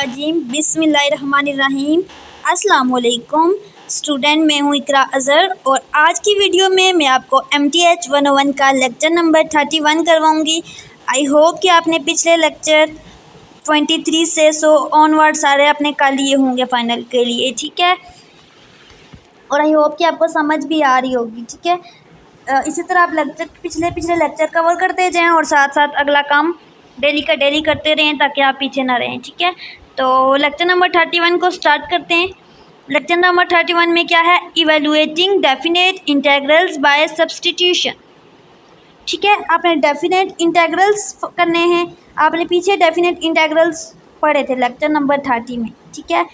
अजीम बिस्मिल्लाहिर्रहमानिर्रहीम। अस्सलाम वालेकुम स्टूडेंट, मैं हूँ इकरा अज़हर और आज की वीडियो में मैं आपको MTH 101 का लेक्चर नंबर 31 करवाऊँगी। आई होप कि आपने पिछले लेक्चर 23 से ऑनवर्ड सारे अपने कर लिए होंगे फाइनल के लिए, ठीक है। और आई होप कि आपको समझ भी आ रही होगी, ठीक है। इसी तरह आप पिछले लेक्चर कवर करते जाएँ और साथ साथ अगला काम डेली का डेली करते रहें ताकि आप पीछे ना रहें, ठीक है। तो लेक्चर नंबर 31 को स्टार्ट करते हैं। लेक्चर नंबर 31 में क्या है? Evaluating definite integrals by substitution, ठीक है। आपने डेफिनेट इंटेग्रल्स करने हैं। आपने पीछे डेफिनेट इंटेग्रल्स पढ़े थे लेक्चर नंबर 30 में, ठीक है।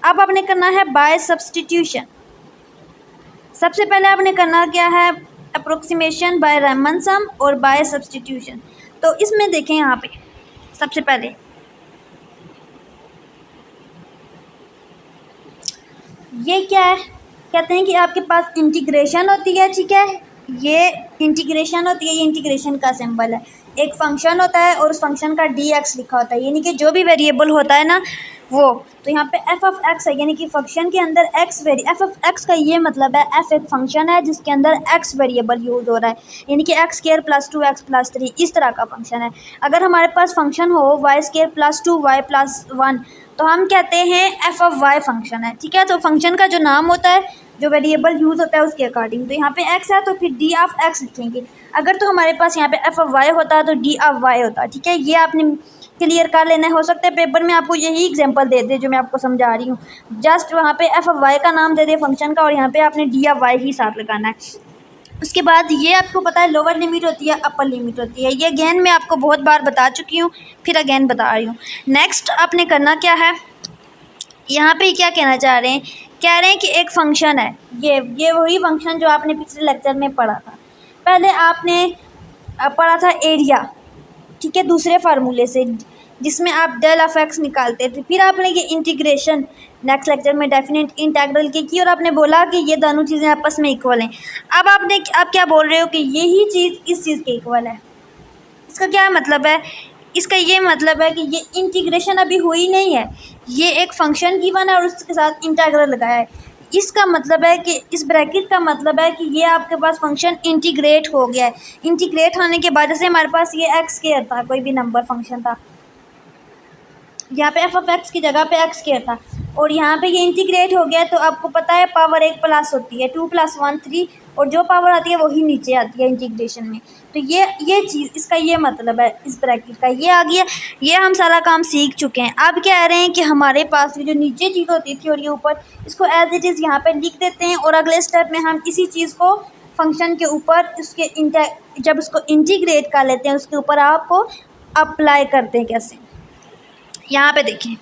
अब आपने करना है बाय सब्स्टिट्यूशन। सबसे पहले आपने करना क्या है? अप्रोक्सीमेशन बाय रामन सम और बाय सब्स्टिट्यूशन। तो इसमें देखें, यहाँ पे सबसे पहले ये क्या है? कहते हैं कि आपके पास इंटीग्रेशन होती है, ठीक है। ये इंटीग्रेशन होती है, ये इंटीग्रेशन का सिंबल है। एक फंक्शन होता है और उस फंक्शन का dx लिखा होता है, यानी कि जो भी वेरिएबल होता है ना वो। तो यहाँ पे f ऑफ x है, यानी कि फंक्शन के अंदर f ऑफ x का ये मतलब है f एक फंक्शन है जिसके अंदर x वेरिएबल यूज़ हो रहा है, यानी कि x square plus 2x plus 3 इस तरह का फंक्शन है। अगर हमारे पास फंक्शन हो y square plus 2y plus 1 तो हम कहते हैं f ऑफ y फंक्शन है, ठीक है। तो फंक्शन का जो नाम होता है, जो वेरिएबल यूज़ होता है उसके अकॉर्डिंग। तो यहाँ पे x है तो फिर d ऑफ x लिखेंगे। अगर तो हमारे पास यहाँ पे f ऑफ y होता है तो d ऑफ y होता है, ठीक है। ये आपने क्लियर कर लेना है। हो सकता है पेपर में आपको यही एग्जांपल दे दे जो मैं आपको समझा रही हूँ। जस्ट वहाँ पे f ऑफ y का नाम दे दे फंक्शन का और यहाँ पे आपने d ऑफ y ही साथ लगाना है। उसके बाद ये आपको पता है लोअर लिमिट होती है, अपर लिमिट होती है। ये अगेन मैं आपको बहुत बार बता चुकी हूँ, फिर अगेन बता रही हूँ। नेक्स्ट आपने करना क्या है? यहाँ पे क्या कहना चाह रहे हैं? कह रहे हैं कि एक फंक्शन है, ये वही फंक्शन जो आपने पिछले लेक्चर में पढ़ा था। पहले आपने पढ़ा था एरिया, ठीक है, दूसरे फार्मूले से जिसमें आप डेल ऑफ एक्स निकालते थे। फिर आपने ये इंटीग्रेशन नेक्स्ट लेक्चर में डेफिनेट इंटीग्रल की और आपने बोला कि ये दोनों चीज़ें आपस में इक्वल हैं। अब आप क्या बोल रहे हो कि यही चीज़ इस चीज़ के इक्वल है। इसका क्या मतलब है? इसका ये मतलब है कि ये इंटीग्रेशन अभी हुई नहीं है, ये एक फंक्शन गिवन है और उसके साथ इंटीग्रल लगाया है। इसका मतलब है कि इस ब्रैकेट का मतलब है कि ये आपके पास फंक्शन इंटीग्रेट हो गया है। इंटीग्रेट होने के बाद जैसे हमारे पास ये एक्स स्क्वायर था, कोई भी नंबर फंक्शन था, यहाँ पे एफ ऑफ एक्स की जगह पे एक्स स्क्वायर था और यहाँ पे ये इंटीग्रेट हो गया। तो आपको पता है पावर एक प्लस होती है, 2 + 1 3 और जो पावर आती है वही नीचे आती है इंटीग्रेशन में। तो ये चीज़, इसका ये मतलब है इस ब्रैकेट का। ये आ गया, ये हम सारा काम सीख चुके हैं। अब कह रहे हैं कि हमारे पास जो नीचे चीज़ होती थी और ये ऊपर, इसको एज इट इज़ यहाँ पर लिख देते हैं और अगले स्टेप में हम इसी चीज़ को फंक्शन के ऊपर उसके जब उसको इंटीग्रेट कर लेते हैं उसके ऊपर आपको अप्लाई करते हैं। कैसे? यहाँ पे देखें,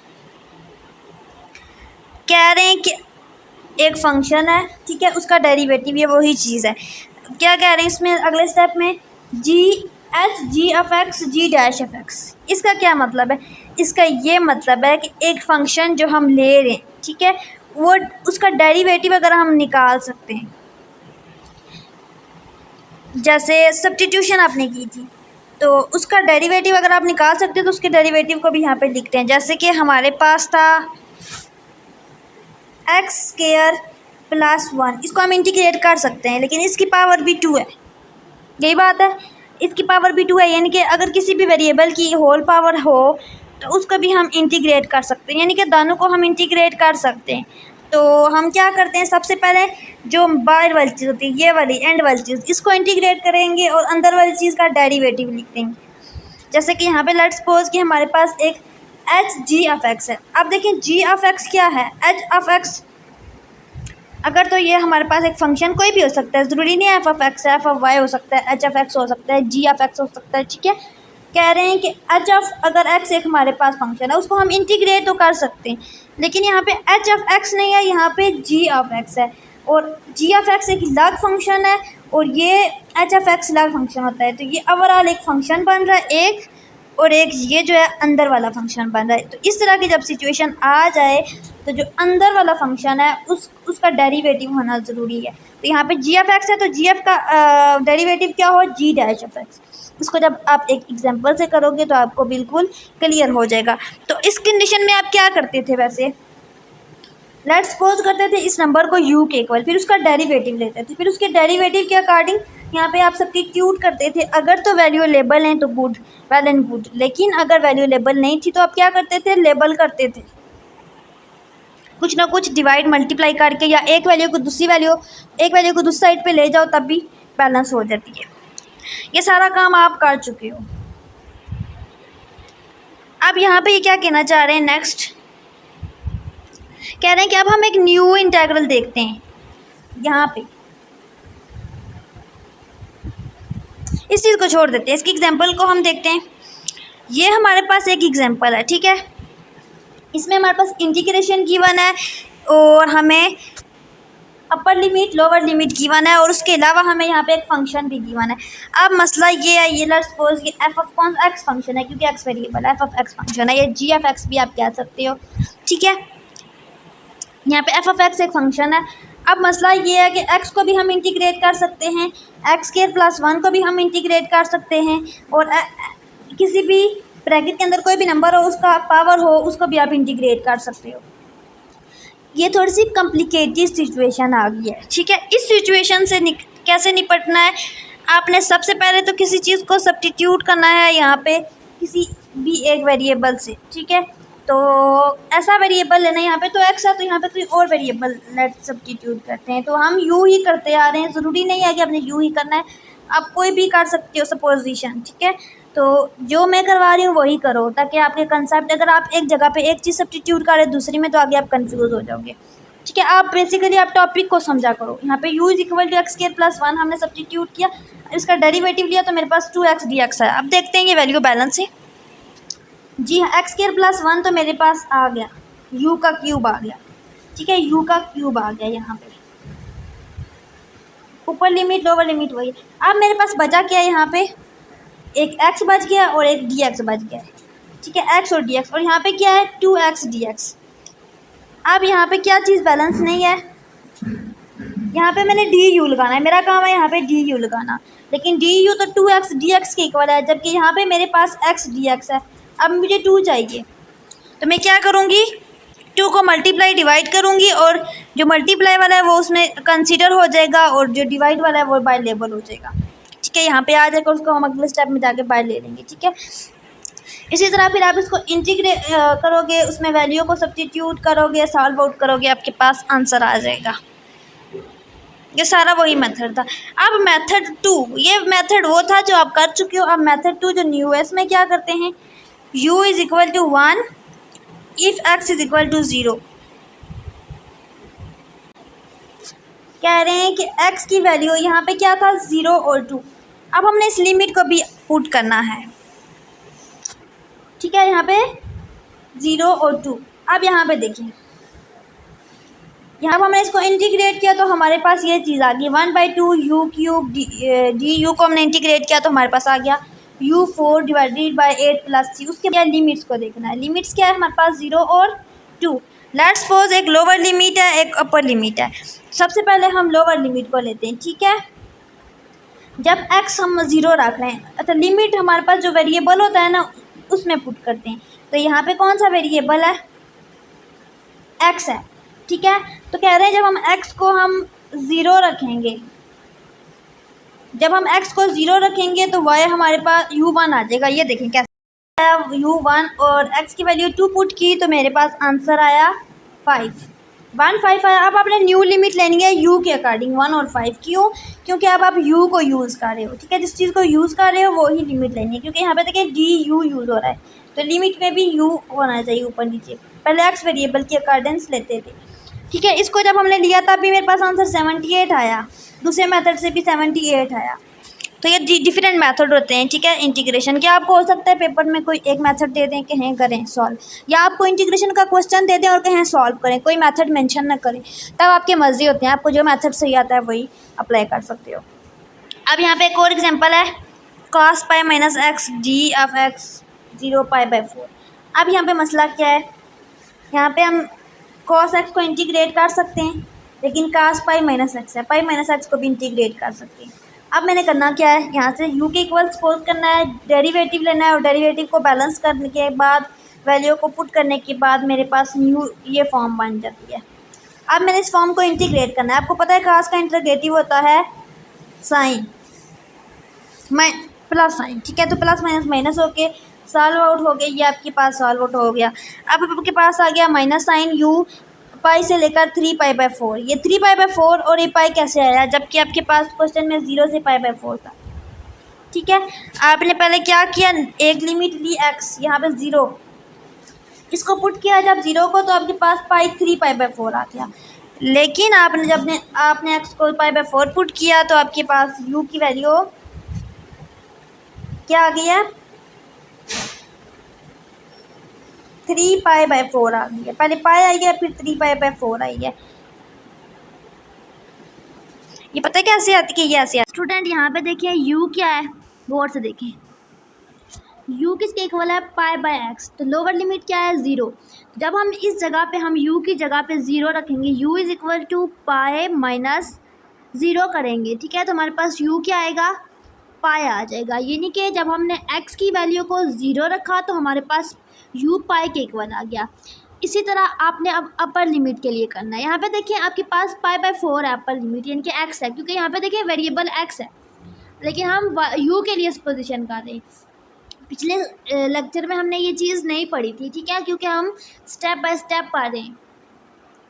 कह रहे हैं कि एक फंक्शन है, ठीक है, उसका डेरिवेटिव ये वही चीज़ है। क्या कह रहे हैं इसमें अगले स्टेप में? G of X G dash of X. इसका क्या मतलब है? इसका ये मतलब है कि एक फंक्शन जो हम ले रहे हैं, ठीक है, वो उसका डेरिवेटिव अगर हम निकाल सकते हैं, जैसे सब्स्टिट्यूशन आपने की थी तो उसका डेरिवेटिव अगर आप निकाल सकते हैं तो उसके डेरिवेटिव को भी यहाँ पे लिखते हैं। जैसे कि हमारे पास था एक्स स्क्वायर प्लस 1, इसको हम इंटीग्रेट कर सकते हैं लेकिन इसकी पावर भी 2 है। यही बात है, इसकी पावर भी 2 है, यानी कि अगर किसी भी वेरिएबल की होल पावर हो तो उसको भी हम इंटीग्रेट कर सकते हैं, यानी कि दोनों को हम इंटीग्रेट कर सकते हैं। तो हम क्या करते हैं? सबसे पहले जो बाहर वाली चीज़ होती है, ये वाली एंड वाली चीज़, इसको इंटीग्रेट करेंगे और अंदर वाली चीज़ का डेरिवेटिव लिख देंगे। जैसे कि यहाँ पे लेट्स सपोज कि हमारे पास एक एच जी ऑफ एक्स है। अब देखें जी ऑफ एक्स क्या है? H of x. अगर तो ये हमारे पास एक फंक्शन कोई भी हो सकता है, ज़रूरी नहीं है एफ ऑफ एक्स है, एफ ऑफ वाई हो सकता है, एच ऑफ एक्स हो सकता है, जी ऑफ एक्स हो सकता है, ठीक है। कह रहे हैं कि एच ऑफ अगर एक्स एक हमारे पास फंक्शन है उसको हम इंटीग्रेट तो कर सकते हैं, लेकिन यहाँ पे एच ऑफ एक्स नहीं है, यहाँ पे जी ऑफ एक्स है और जी ऑफ एक्स एक लग फंक्शन है और ये एच ऑफ एक्स लग फंक्शन होता है। तो ये ओवरऑल एक फंक्शन बन रहा है एक, और एक ये जो है अंदर वाला फंक्शन बन रहा है। तो इस तरह की जब सिचुएशन आ जाए तो जो अंदर वाला फंक्शन है उसका डेरिवेटिव होना ज़रूरी है। तो यहाँ पे जी एफ एक्स है तो जी एफ का डेरिवेटिव क्या हो, जी डैश एफ एक्स। इसको जब आप एक एग्जांपल से करोगे तो आपको बिल्कुल क्लियर हो जाएगा। तो इस कंडीशन में आप क्या करते थे, वैसे लेट्स सपोज करते थे इस नंबर को u के इक्वल, फिर उसका डेरिवेटिव लेते थे, फिर उसके डेरिवेटिव के अकॉर्डिंग यहाँ पे आप सब्स्टिट्यूट करते थे। अगर तो वैल्यू लेबल हैं तो गुड, वेल एंड गुड, लेकिन अगर वैल्यू लेबल नहीं थी तो आप क्या करते थे, लेबल करते थे, कुछ ना कुछ डिवाइड मल्टीप्लाई करके, या एक वैल्यू को दूसरी साइड पे ले जाओ तब भी बैलेंस हो जाती है। ये सारा काम आप कर चुके हो। अब यहाँ पे ये क्या कहना चाह रहे हैं, नेक्स्ट कह रहे हैं कि अब हम एक न्यू इंटेग्रल देखते हैं। यहाँ पे इस चीज़ को छोड़ देते हैं, इसकी एग्जांपल को हम देखते हैं। ये हमारे पास एक एग्जांपल है, ठीक है। इसमें हमारे पास इंटीग्रेशन गिवन है और हमें upper limit lower limit given है, और उसके अलावा हमें यहाँ पे एक फंक्शन भी गिवन है। अब मसला ये है, ये लेट्स सपोज कि एफ ऑफ कौन एक्स फंक्शन है, क्योंकि एक्स वेरिएबल है, एफ ऑफ एक्स फंक्शन है, ये जी एफ एक्स भी आप कह सकते हो, ठीक है। यहाँ पे एफ ऑफ एक्स एक फंक्शन है। अब मसला ये है कि एक्स को भी हम इंटीग्रेट कर सकते हैं, एक्स स्क्वायर प्लस 1 को भी हम इंटीग्रेट कर सकते हैं, और किसी भी ब्रैकेट के अंदर कोई भी नंबर हो उसका पावर हो उसको भी आप इंटीग्रेट कर सकते हो। ये थोड़ी सी कॉम्प्लिकेटेड सिचुएशन आ गई है, ठीक है। इस सिचुएशन से कैसे निपटना है, आपने सबसे पहले तो किसी चीज़ को सब्स्टिट्यूट करना है यहाँ पे किसी भी एक वेरिएबल से, ठीक है। तो ऐसा वेरिएबल लेना है, यहाँ पे तो एक्स है तो यहाँ पे कोई और वेरिएबल लेट सब्स्टिट्यूट करते हैं। तो हम यू ही करते आ रहे हैं, ज़रूरी नहीं है कि आपने यू ही करना है, आप कोई भी कर सकते हो सपोजिशन, ठीक है। तो जो मैं करवा रही हूँ वही करो, ताकि आपके कंसेप्ट, अगर आप एक जगह पे एक चीज़ सब्स्टिट्यूट कर रहे हैं दूसरी में तो आगे आप कंफ्यूज हो जाओगे, ठीक है। आप बेसिकली आप टॉपिक को समझा करो। यहाँ पे u is equal to X square plus 1 हमने सब्स्टिट्यूट किया, इसका डेरिवेटिव लिया तो मेरे पास 2x dx है। अब देखते हैं ये वैल्यू बैलेंस है जी हाँ, एक्स स्क्वायर प्लस 1 तो मेरे पास आ गया, u का क्यूब आ गया, ठीक है, u का क्यूब आ गया। यहाँ पे ऊपर लिमिट लोअर लिमिट वही। अब मेरे पास बचा क्या है, यहाँ पे एक x बच गया और एक dx बच गया, ठीक है, x और dx, और यहाँ पे क्या है 2x dx। अब यहाँ पे क्या चीज़ बैलेंस नहीं है, यहाँ पे मैंने du लगाना है, मेरा काम है यहाँ पे du लगाना, लेकिन du तो 2x dx के इक्वल है, जबकि यहाँ पे मेरे पास x dx है। अब मुझे 2 चाहिए तो मैं क्या करूँगी, 2 को मल्टीप्लाई डिवाइड करूँगी, और जो मल्टीप्लाई वाला है वो उसमें कंसीडर हो जाएगा और जो डिवाइड वाला है वो बाय लेबल हो जाएगा, ठीक है। यहाँ पे आ जाएगा, उसको हम अगले स्टेप में जाके बाय ले लेंगे, ठीक है। इसी तरह फिर आप इसको इंटीग्रेट करोगे, उसमें वैल्यू को सब्स्टिट्यूट करोगे, सॉल्व आउट करोगे, आपके पास आंसर आ जाएगा। ये सारा वही मेथड था। अब मेथड 2, ये मेथड वो था जो आप कर चुके हो। अब मेथड 2 जो न्यू है, इसमें क्या करते हैं, u is equal to 1 if x is equal to 0। कह रहे हैं कि x की वैल्यू यहाँ पे क्या था 0 और 2। अब हमने इस लिमिट को भी पुट करना है, ठीक है, यहाँ पे 0 और 2। अब यहाँ पे देखिए, यहाँ पर हमने इसको इंटीग्रेट किया तो हमारे पास ये चीज़ आ गई 1/2 u क्यूब डी यू को हमने इंटीग्रेट किया तो हमारे पास आ गया u4 डिवाइडेड बाई 8 प्लस 3। उसके बाद लिमिट्स को देखना है, लिमिट्स क्या है हमारे पास 0 और 2। लेट्स सपोज एक लोअर लिमिट है एक अपर लिमिट है। सबसे पहले हम लोअर लिमिट को लेते हैं, ठीक है। जब x हम 0 रख रहे हैं, अच्छा लिमिट हमारे पास जो वेरिएबल होता है ना उसमें पुट करते हैं। तो यहाँ पे कौन सा वेरिएबल है, x है, ठीक है। तो कह रहे हैं जब हम x को हम 0 रखेंगे, जब हम x को 0 रखेंगे तो y हमारे पास u1 आ जाएगा। ये देखें कैसे u1 और x की वैल्यू 2 पुट की तो मेरे पास आंसर आया 5 आया। अब आपने न्यू लिमिट लेनी है u के अकॉर्डिंग 1 और 5। क्यों, क्योंकि अब आप u को यूज़ कर रहे हो, ठीक है। जिस चीज़ को यूज़ कर रहे हो वो ही लिमिट लेनी है, क्योंकि यहाँ पे देखिए du यूज़ हो रहा है तो लिमिट में भी u होना चाहिए ऊपर नीचे। पहले x वेरिएबल की अकॉर्डेंस लेते थे, ठीक है। इसको जब हमने लिया था अभी मेरे पास आंसर 78 आया, दूसरे मेथड से भी 78 आया। तो ये डिफरेंट मेथड होते हैं, ठीक है, इंटीग्रेशन के। आपको हो सकता है पेपर में कोई एक मेथड दे दें कहें करें सॉल्व, या आपको इंटीग्रेशन का क्वेश्चन दे दें और कहें सॉल्व करें, कोई मेथड मेंशन ना करें, तब आपके मर्जी होते हैं, आपको जो मेथड सही आता है वही अप्लाई कर सकते हो। अब यहाँ पे एक और एग्जांपल है cos pi minus x D of x 0 पाई/4। अब यहाँ पे मसला क्या है, यहाँ पे हम cos x को इंटीग्रेट कर सकते हैं, लेकिन cos पाई माइनस एक्स है, पाई माइनस एक्स को भी इंटीग्रेट कर सकते हैं। अब मैंने करना क्या है, यहाँ से u के इक्वल सपोज करना है, डेरिवेटिव लेना है, और डेरिवेटिव को बैलेंस करने के बाद वैल्यू को पुट करने के बाद मेरे पास न्यू ये फॉर्म बन जाती है। अब मैंने इस फॉर्म को इंटीग्रेट करना है। आपको पता है cos का इंटीग्रेटिव होता है साइन प्लस साइन, ठीक है। तो प्लस माइनस माइनस होके सॉल्व आउट हो गया, ये आपके पास सॉल्व आउट हो गया। अब आपके पास आ गया माइनस साइन u पाई से लेकर 3 पाई/4। ये 3 पाई/4 और ये पाई कैसे आया, जबकि आपके पास क्वेश्चन में 0 से पाई/4 था, ठीक है। आपने पहले क्या किया, एक लिमिट ली x, यहाँ पे 0, इसको पुट किया जब 0 को, तो आपके पास पाई 3 पाई/4 आ गया। लेकिन आपने x को पाई/4 पुट किया तो आपके पास u की वैल्यू क्या आ गई है, 3 पाई/4 आ गई है। पहले पाई आई है, फिर 3 पाई/4 आई है। ये पता है कैसे आती है, ये ऐसे आती है। स्टूडेंट यहाँ पे देखिए u क्या है, गौर से देखें, u किसके इक्वल है, पाई/x। तो लोअर लिमिट क्या है, 0। जब हम इस जगह पे हम u की जगह पे 0 रखेंगे, u is equal to pi minus 0 करेंगे, ठीक है। तो हमारे पास u क्या आएगा, पाई आ जाएगा। ये नहीं कि जब हमने x की वैल्यू को 0 रखा तो हमारे पास u पाई के इक्वल आ गया। इसी तरह आपने अब अपर लिमिट के लिए करना है। यहाँ पे देखिए आपके पास पाई/4 है अपर लिमिट, यानी कि x है, क्योंकि यहाँ पे देखिए वेरिएबल x है, लेकिन हम u के लिए पोजीशन कर रहे हैं। पिछले लेक्चर में हमने ये चीज़ नहीं पढ़ी थी, ठीक है, क्योंकि हम स्टेप बाय स्टेप पढ़ रहे हैं,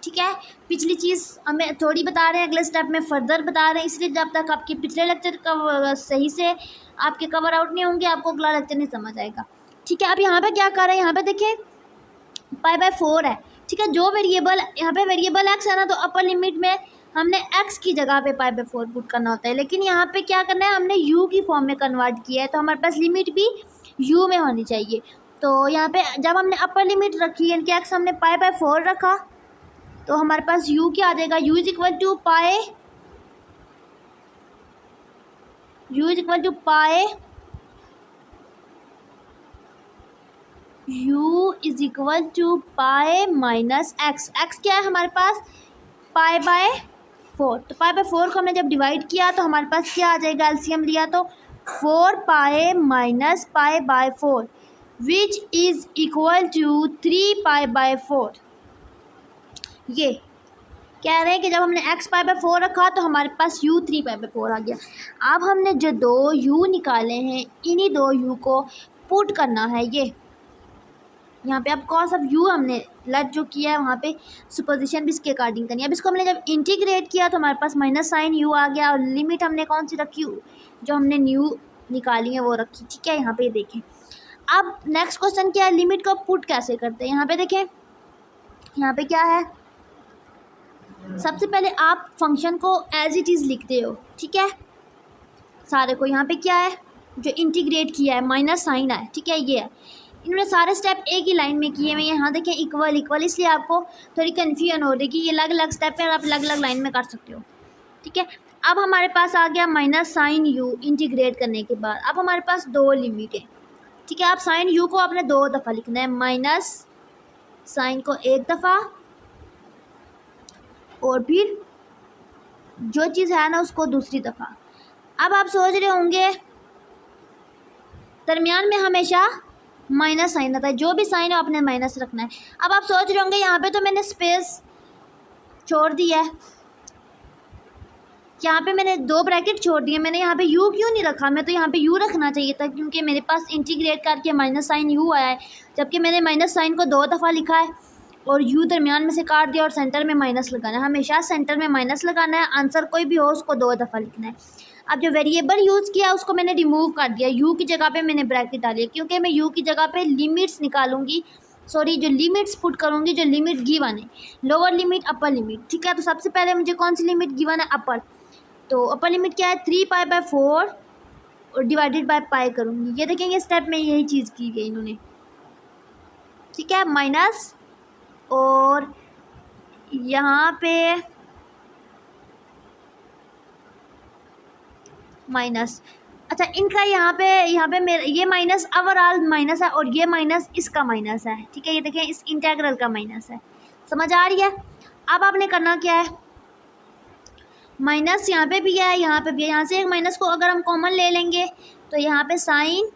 ठीक है। पिछली चीज़ हमें थोड़ी बता रहे हैं, अगले स्टेप में फर्दर बता रहे हैं, इसलिए जब तक आपके पिछले लेक्चर का सही से आपके कवर आउट नहीं होंगे, आपको अगला लेक्चर नहीं समझ आएगा, ठीक है। अब यहाँ पे क्या कर रहे हैं, यहाँ पे देखिए पाई/4 है, ठीक है। जो वेरिएबल यहाँ पे वेरिएबल x है ना, तो अपर लिमिट में हमने x की जगह पे पाई/4 पुट करना होता है, लेकिन यहाँ पे क्या करना है, हमने u की फॉर्म में कन्वर्ट किया है, तो हमारे पास लिमिट भी u में होनी चाहिए। तो यहाँ पे जब हमने अपर लिमिट रखी है, कि x हमने पाई/4 रखा, तो हमारे पास u क्या आ जाएगा, u is equal to pi, u is equal to pi, u is equal to pi minus x. X क्या है हमारे पास, पाई/4। तो पाई/4 को हमने जब डिवाइड किया तो हमारे पास क्या आ जाएगा, एलसीएम लिया तो 4 पाई माइनस पाई/4 विच इज़ इक्वल टू 3 पाई/4। ये कह रहे हैं कि जब हमने x पाई/4 रखा तो हमारे पास u 3 पाई/4 आ गया। अब हमने जो दो u निकाले हैं, इन्हीं दो u को पुट करना है। ये यहाँ पे अब कॉस ऑफ u हमने लेट जो किया है, वहाँ पे सुपोजिशन भी इसके अकॉर्डिंग करनी है। अब इसको हमने जब इंटीग्रेट किया तो हमारे पास माइनस साइन u आ गया, और लिमिट हमने कौन सी रखी, जो हमने न्यू निकाली है वो रखी, ठीक है। यहाँ पे देखें, अब नेक्स्ट क्वेश्चन क्या है, लिमिट को पुट कैसे करते हैं। यहाँ पे देखें, यहाँ पे क्या है, सबसे पहले आप फंक्शन को एज इट इज़ लिखते हो, ठीक है, सारे को। यहाँ पे क्या है, जो इंटीग्रेट किया है माइनस साइन है, ठीक है, ये है। इन्होंने सारे स्टेप एक ही लाइन में किए हुए हैं। यहाँ देखें इक्वल इक्वल, इसलिए आपको थोड़ी कन्फ्यूजन हो रही है कि ये अलग अलग स्टेप है, आप अलग अलग लाइन में कर सकते हो, ठीक है। अब हमारे पास आ गया माइनस साइन u इंटीग्रेट करने के बाद। अब हमारे पास दो लिमिट है, ठीक है। आप साइन u को आपने 2 दफ़ा लिखना है, माइनस साइन को 1 दफ़ा, और फिर जो चीज़ है ना उसको दूसरी दफ़ा। अब आप सोच रहे होंगे दरमियान में हमेशा माइनस साइन आता है, जो भी साइन है आपने माइनस रखना है। अब आप सोच रहे होंगे यहाँ पे तो मैंने स्पेस छोड़ दी है, यहाँ पे मैंने 2 ब्रैकेट छोड़ दिए, मैंने यहाँ पे u क्यों नहीं रखा, मैं तो यहाँ पे u रखना चाहिए था, क्योंकि मेरे पास इंटीग्रेट करके माइनस साइन u आया है, जबकि मैंने माइनस साइन को 2 दफ़ा लिखा है और u दरमियान में से काट दिया और सेंटर में माइनस लगाना है। हमेशा सेंटर में माइनस लगाना है, आंसर कोई भी हो उसको 2 दफ़ा लिखना है। अब जो वेरिएबल यूज़ किया उसको मैंने रिमूव कर दिया, u की जगह पे मैंने ब्रैकेट डाली, क्योंकि मैं u की जगह पे लिमिट्स निकालूंगी, सॉरी जो लिमिट्स पुट करूँगी, जो लिमिट गिवन है, लोअर लिमिट अपर लिमिट, ठीक है। तो सबसे पहले मुझे कौन सी लिमिट गिवन है, अपर। तो अपर लिमिट क्या है, 3 पाई/4 और डिवाइडेड बाय पाई करूँगी। ये देखेंगे स्टेप में यही चीज़ की गई इन्होंने, ठीक है, माइनस, और यहाँ पे माइनस, अच्छा, इनका यहाँ पे मेरा ये माइनस ओवरऑल माइनस है और ये माइनस इसका माइनस है, ठीक है। ये देखें इस इंटेग्रल का माइनस है, समझ आ रही है। अब आपने करना क्या है, माइनस यहाँ पे भी है, यहाँ पे भी है, यहाँ से एक माइनस को अगर हम कॉमन ले लेंगे तो यहाँ पे साइन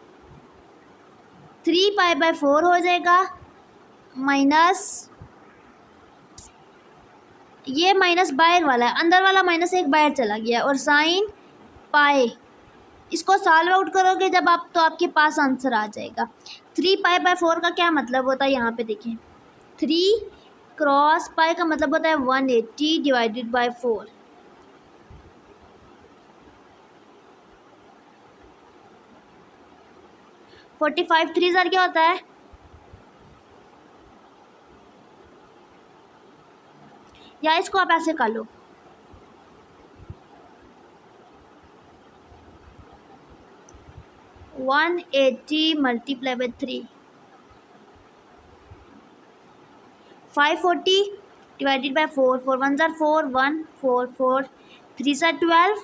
3π/4 हो जाएगा, माइनस ये माइनस बाहर वाला है, अंदर वाला माइनस एक बाहर चला गया, और साइन पाए। इसको सॉल्व आउट करोगे जब आप तो आपके पास आंसर आ जाएगा। 3π/4 का क्या मतलब होता है, यहाँ पे देखें 3 क्रॉस पाई का मतलब होता है 180 डिवाइडेड बाय 4। फोर्टी फाइव 3 ज़र क्या होता है, या इसको आप ऐसे कर लो, one 180 multiply by 3, 540 divided by 4, 4 1 ज़र 4, 1 4 4 3 ज़र 12,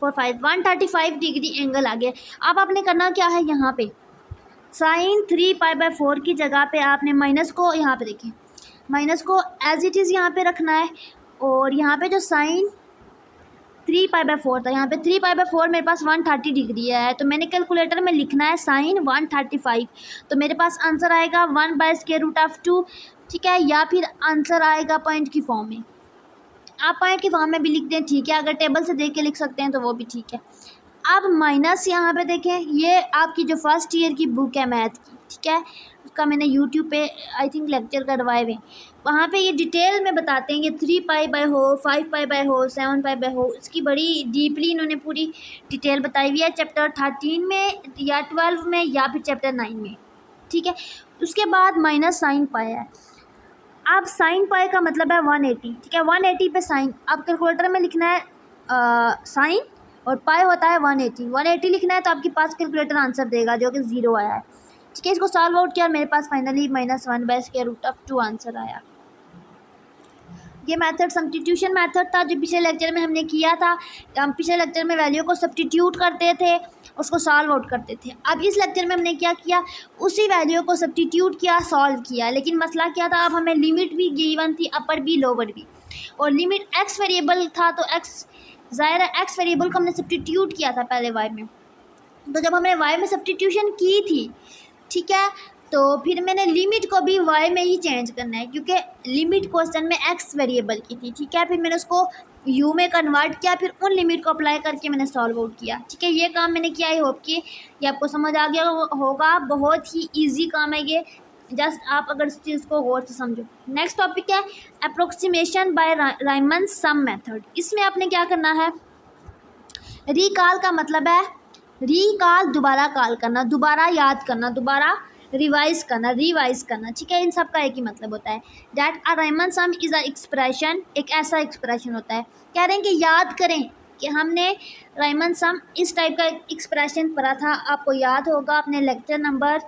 4 5 135 डिग्री एंगल आ गया। अब आपने करना क्या है, यहाँ पे साइन 3π/4 की जगह पे आपने माइनस को यहाँ पे देखें, माइनस को एज इट इज़ यहाँ पे रखना है, और यहाँ पे जो साइन 3π/4 था, यहाँ पे 3π/4 मेरे पास 130 डिग्री है, तो मैंने कैलकुलेटर में लिखना है साइन 135, तो मेरे पास आंसर आएगा 1/√2, ठीक है। या फिर आंसर आएगा पॉइंट की फॉर्म में, आप पॉइंट की फॉर्म में भी लिख दें, ठीक है। अगर टेबल से देख के लिख सकते हैं तो वो भी ठीक है। अब माइनस यहाँ पे देखें, ये आपकी जो फर्स्ट ईयर की बुक है मैथ की, ठीक है, उसका मैंने यूट्यूब पे आई थिंक लेक्चर करवाए हुए, वहाँ पे ये डिटेल में बताते हैं कि 3π हो, 5π हो, 7π हो, इसकी बड़ी डीपली इन्होंने पूरी डिटेल बताई हुई है चैप्टर 13 में या 12 में या फिर चैप्टर 9 में, ठीक है। उसके बाद माइनस साइन पाई है। अब साइन पाई का मतलब है 180, ठीक है। 180 पे साइन, अब कैलकुलेटर में लिखना है साइन, और पाई होता है 180 लिखना है, तो आपके पास कैलकुलेटर आंसर देगा जो कि 0 आया है, ठीक है। इसको सॉल्व आउट किया, मेरे पास फाइनली -1/√2 आंसर आया। ये मेथड सब्स्टिट्यूशन मेथड था जो पिछले लेक्चर में हमने किया था। हम पिछले लेक्चर में वैल्यू को सब्स्टिट्यूट करते थे, उसको सॉल्व आउट करते थे। अब इस लेक्चर में हमने क्या किया, उसी वैल्यू को सब्स्टिट्यूट किया, सॉल्व किया, लेकिन मसला क्या था, अब हमें लिमिट भी गिवन थी, अपर भी लोअर भी, और लिमिट एक्स वेरिएबल था, तो एक्स ज़ाहिर है एक्स वेरिएबल को हमने सब्स्टिट्यूट किया था पहले वाई में, तो जब हमने वाई में सब्स्टिट्यूशन की थी, ठीक है, तो फिर मैंने लिमिट को भी वाई में ही चेंज करना है, क्योंकि लिमिट क्वेश्चन में एक्स वेरिएबल की थी, ठीक है। फिर मैंने उसको यू में कन्वर्ट किया, फिर उन लिमिट को अप्लाई करके मैंने सॉल्व आउट किया, ठीक है। ये काम मैंने किया, आई होप कि ये आपको समझ आ गया होगा। बहुत ही ईजी काम है ये, जस्ट आप अगर इस चीज़ को गौर से समझो। नेक्स्ट टॉपिक है approximation by Riemann sum method. इसमें आपने क्या करना है, रिकॉल का मतलब है रिकॉल, दोबारा कॉल करना, दोबारा याद करना, दोबारा रिवाइज करना, ठीक है। इन सब का एक ही मतलब होता है, that a Riemann some is a expression, एक ऐसा एक्सप्रेशन होता है। कह रहे हैं कि याद करें कि हमने रायमन सम इस टाइप का एक्सप्रेशन पढ़ा था, आपको याद होगा, अपने लेक्चर नंबर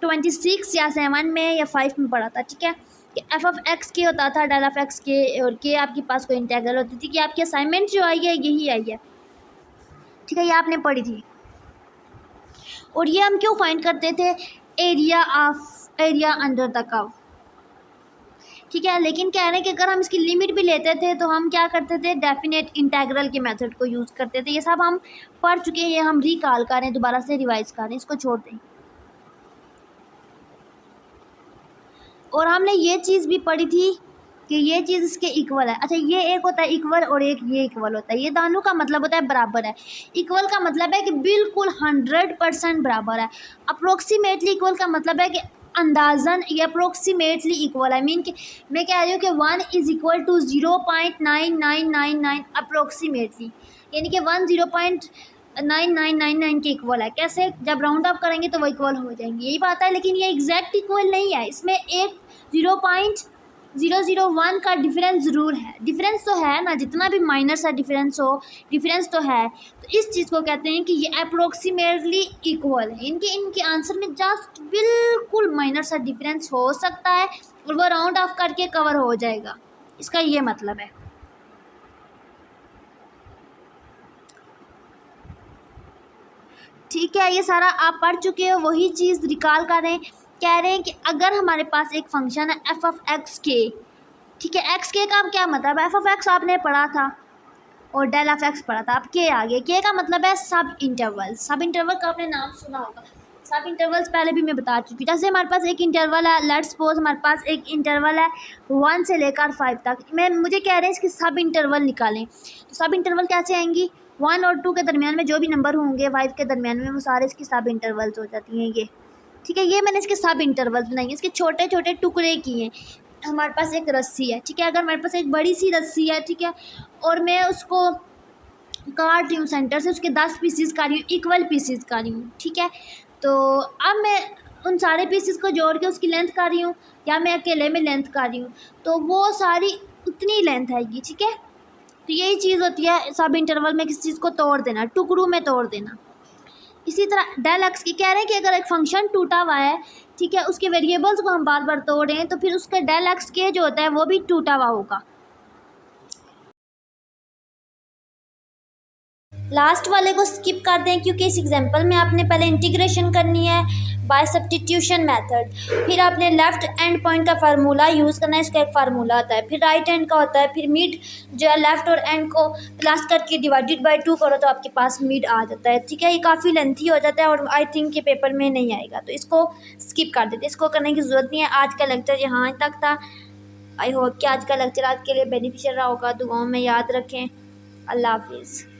26 या 7 में या 5 में पढ़ा था, ठीक है, कि f(x) के होता था डेल ऑफ x के, और के आपके पास कोई इंटीग्रल होती थी, कि आपकी असाइनमेंट जो आई है यही आई है, ठीक है, ये आपने पढ़ी थी। और ये हम क्यों फाइंड करते थे, एरिया अंडर द कर्व, ठीक है। लेकिन कह रहे हैं कि अगर हम इसकी लिमिट भी लेते थे तो हम क्या करते थे, डेफिनेट इंटीग्रल के मेथड को यूज़ करते थे। ये सब हम पढ़ चुके हैं, ये हम रिकॉल कर रहे हैं, दोबारा से रिवाइज कर रहे हैं, इसको छोड़ दें। और हमने ये चीज़ भी पढ़ी थी कि ये चीज़ इसके इक्वल है। अच्छा, ये एक होता है इक्वल और एक ये इक्वल होता है, ये दोनों का मतलब होता है बराबर है। इक्वल का मतलब है कि बिल्कुल 100% बराबर है। अप्रोक्सीमेटली इक्वल का मतलब है कि अंदाज़न ये अप्रोक्सीमेटली इक्वल है, मीन कि मैं कह रही हूँ कि 1 इज़ इक्वल टू 0.9999 अप्रोक्सीमेटली, यानी कि 1 0.9999 के इक्वल है। कैसे, जब राउंड ऑफ करेंगे तो वो इक्वल हो जाएंगे, यही बात है। लेकिन ये एग्जैक्ट इक्वल नहीं है, इसमें एक 0.001 का डिफरेंस ज़रूर है। डिफरेंस तो है ना, जितना भी माइनर सा डिफरेंस हो, डिफरेंस तो है। तो इस चीज़ को कहते हैं कि ये अप्रोक्सीमेटली इक्वल है। इनके आंसर में जस्ट बिल्कुल माइनर सा डिफरेंस हो सकता है और वो राउंड ऑफ करके कवर हो जाएगा, इसका ये मतलब है। ठीक है, ये सारा आप पढ़ चुके हो, वही चीज़ रिकॉल कर रहे हैं। कह रहे हैं कि अगर हमारे पास एक फंक्शन है एफ ऑफ एक्स के, ठीक है, एक्स के का क्या मतलब है, एफ ऑफ एक्स आपने पढ़ा था और डेल ऑफ एक्स पढ़ा था, अब के आगे, के का मतलब है सब इंटरवल। सब इंटरवल का आपने नाम सुना होगा, सब इंटरवल्स पहले भी मैं बता चुकी हूँ। जैसे हमारे पास एक इंटरवल है, लेट्स सपोज हमारे पास एक इंटरवल है 1 से लेकर 5 तक, मुझे कह रहे हैं इसकी सब इंटरवल निकालें। तो सब इंटरवल कैसे आएंगी, 1 और 2 के दरमियान में जो भी नंबर होंगे 5 के दरमियान में, वो सारे इसकी सब इंटरवल्स हो जाती हैं ये। ठीक है, ये मैंने इसके सब इंटरवल्स बनाए, इसके छोटे छोटे टुकड़े किए हैं। हमारे पास एक रस्सी है, ठीक है, अगर हमारे पास एक बड़ी सी रस्सी है, ठीक है, और मैं उसको काट रही हूँ सेंटर से, उसके 10 पीसीज कर रही हूँ, इक्वल पीसीज कर रही हूँ, ठीक है। तो अब मैं उन सारे पीसीज को जोड़ के उसकी लेंथ कर रही हूँ, या मैं अकेले में लेंथ कर रही हूँ, तो वो सारी उतनी लेंथ आएगी, ठीक है। तो यही चीज़ होती है सब इंटरवल में, किसी चीज़ को तोड़ देना, टुकड़ों में तोड़ देना। इसी तरह डेल एक्स की कह रहे हैं कि अगर एक फंक्शन टूटा हुआ है, ठीक है, उसके वेरिएबल्स को हम बार बार तोड़ें तो फिर उसका डेल एक्स के जो होता है वो भी टूटा हुआ होगा। लास्ट वाले को स्किप कर दें, क्योंकि इस एग्जांपल में आपने पहले इंटीग्रेशन करनी है बाय सब्स्टिट्यूशन मेथड, फिर आपने लेफ्ट एंड पॉइंट का फार्मूला यूज़ करना है, इसका एक फार्मूला होता है, फिर राइट एंड का होता है, फिर मिड जो है लेफ्ट और एंड को प्लस करके डिवाइडेड बाय 2 करो तो आपके पास मिड आ जाता है। ठीक है, ये काफ़ी लेंथी हो जाता है और आई थिंक ये पेपर में नहीं आएगा, तो इसको स्किप कर देते, इसको करने की ज़रूरत नहीं है। आज का लेक्चर यहाँ तक था। आई होप कि आज का लेक्चर आज के लिए बेनिफिशियल रहा होगा। दुआओं में याद रखें। अल्लाह हाफिज़।